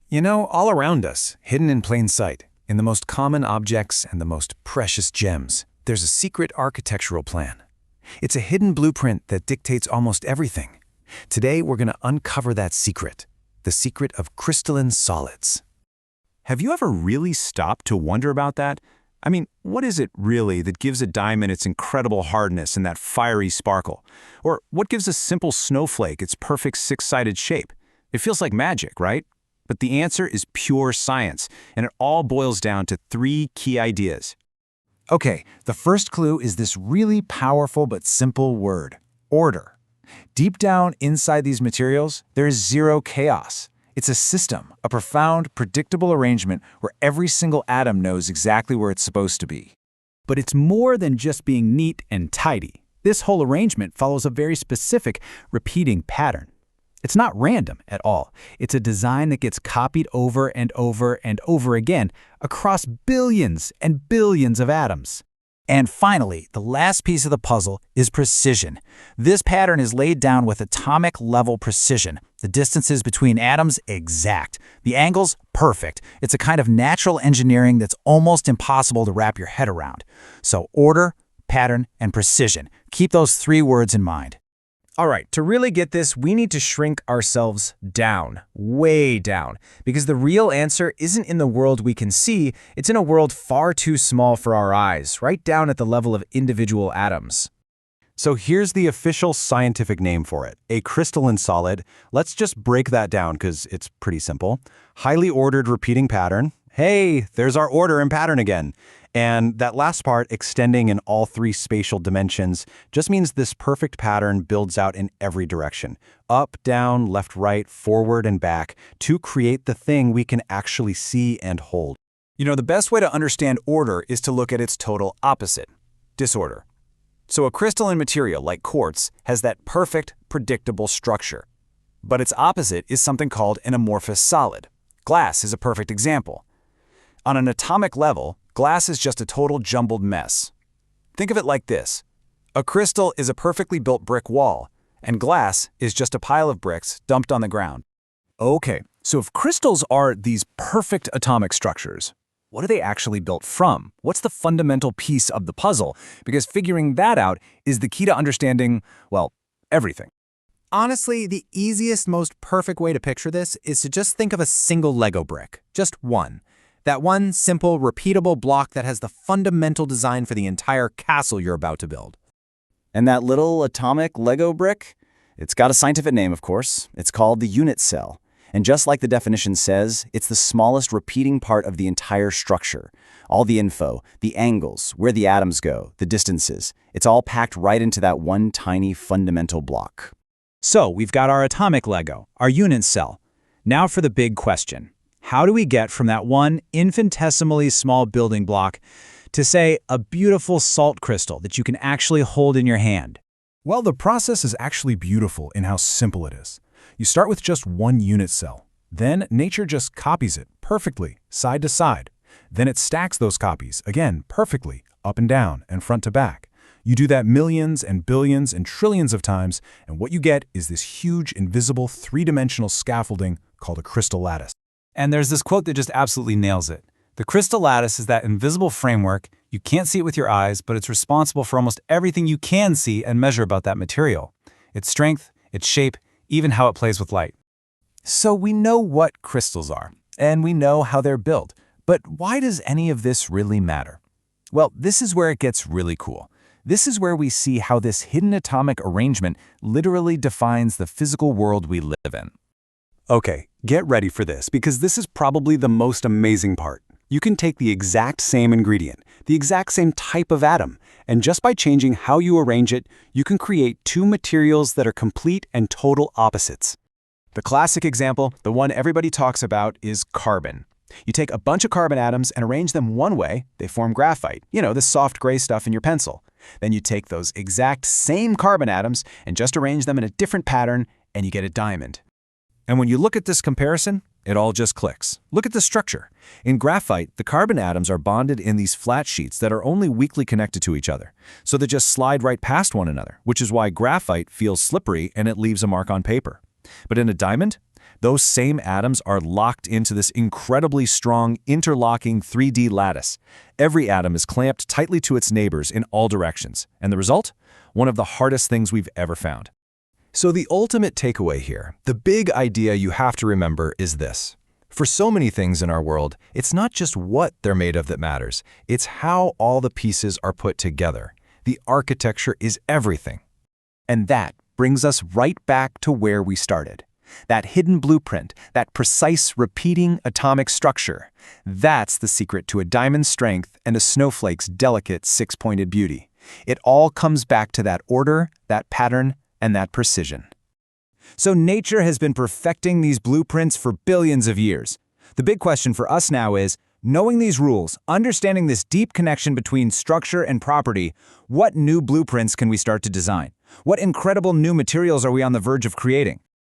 You know, all around us, hidden in plain sight, in the most common objects and the most precious gems, there's a secret architectural plan. It's a hidden blueprint that dictates almost everything. Today, we're going to uncover that secret, the secret of crystalline solids. Have you ever really stopped to wonder about that? I mean, what is it really that gives a diamond its incredible hardness and that fiery sparkle? Or what gives a simple snowflake its perfect six-sided shape? It feels like magic, right? But the answer is pure science, and it all boils down to three key ideas. Okay, the first clue is this really powerful but simple word, order. Deep down inside these materials, there is zero chaos. It's a system, a profound, predictable arrangement where every single atom knows exactly where it's supposed to be. But it's more than just being neat and tidy. This whole arrangement follows a very specific, repeating pattern. It's not random at all. It's a design that gets copied over and over and over again across billions and billions of atoms. And finally, the last piece of the puzzle is precision. This pattern is laid down with atomic-level precision. The distances between atoms exact. The angles perfect. It's a kind of natural engineering that's almost impossible to wrap your head around. So order, pattern, and precision. Keep those three words in mind. All right, to really get this, we need to shrink ourselves down, way down, because the real answer isn't in the world we can see, it's in a world far too small for our eyes, right down at the level of individual atoms. So here's the official scientific name for it, a crystalline solid. Let's just break that down because it's pretty simple. Highly ordered repeating pattern. Hey, there's our order and pattern again. And that last part, extending in all three spatial dimensions, just means this perfect pattern builds out in every direction. Up, down, left, right, forward, and back to create the thing we can actually see and hold. You know, the best way to understand order is to look at its total opposite, disorder. So a crystalline material like quartz has that perfect, predictable structure. But its opposite is something called an amorphous solid. Glass is a perfect example. On an atomic level, glass is just a total jumbled mess. Think of it like this. A crystal is a perfectly built brick wall, and glass is just a pile of bricks dumped on the ground. Okay, so if crystals are these perfect atomic structures, what are they actually built from? What's the fundamental piece of the puzzle? Because figuring that out is the key to understanding, well, everything. Honestly, the easiest, most perfect way to picture this is to just think of a single Lego brick, just one. That one simple, repeatable block that has the fundamental design for the entire castle you're about to build. And that little atomic Lego brick? It's got a scientific name, of course. It's called the unit cell. And just like the definition says, it's the smallest repeating part of the entire structure. All the info, the angles, where the atoms go, the distances, it's all packed right into that one tiny fundamental block. So we've got our atomic Lego, our unit cell. Now for the big question. How do we get from that one infinitesimally small building block to, say, a beautiful salt crystal that you can actually hold in your hand? Well, the process is actually beautiful in how simple it is. You start with just one unit cell. Then nature just copies it perfectly, side to side. Then it stacks those copies, again, perfectly, up and down and front to back. You do that millions and billions and trillions of times, and what you get is this huge, invisible, three-dimensional scaffolding called a crystal lattice. And there's this quote that just absolutely nails it. The crystal lattice is that invisible framework. You can't see it with your eyes, but it's responsible for almost everything you can see and measure about that material. Its strength, its shape, even how it plays with light. So we know what crystals are, and we know how they're built. But why does any of this really matter? Well, this is where it gets really cool. This is where we see how this hidden atomic arrangement literally defines the physical world we live in. Okay, get ready for this, because this is probably the most amazing part. You can take the exact same ingredient, the exact same type of atom, and just by changing how you arrange it, you can create two materials that are complete and total opposites. The classic example, the one everybody talks about, is carbon. You take a bunch of carbon atoms and arrange them one way, they form graphite, the soft gray stuff in your pencil. Then you take those exact same carbon atoms and just arrange them in a different pattern, and you get a diamond. And when you look at this comparison, it all just clicks. Look at the structure. In graphite, the carbon atoms are bonded in these flat sheets that are only weakly connected to each other. So they just slide right past one another, which is why graphite feels slippery and it leaves a mark on paper. But in a diamond, Those same atoms are locked into this incredibly strong, interlocking 3D lattice. Every atom is clamped tightly to its neighbors in all directions. And the result? One of the hardest things we've ever found. So the ultimate takeaway here, the big idea you have to remember is this. For so many things in our world, it's not just what they're made of that matters. It's how all the pieces are put together. The architecture is everything. And that brings us right back to where we started. That hidden blueprint, that precise repeating atomic structure. That's the secret to a diamond's strength and a snowflake's delicate six-pointed beauty. It all comes back to that order, that pattern, and that precision. So nature has been perfecting these blueprints for billions of years. The big question for us now is, knowing these rules, understanding this deep connection between structure and property, what new blueprints can we start to design? What incredible new materials are we on the verge of creating?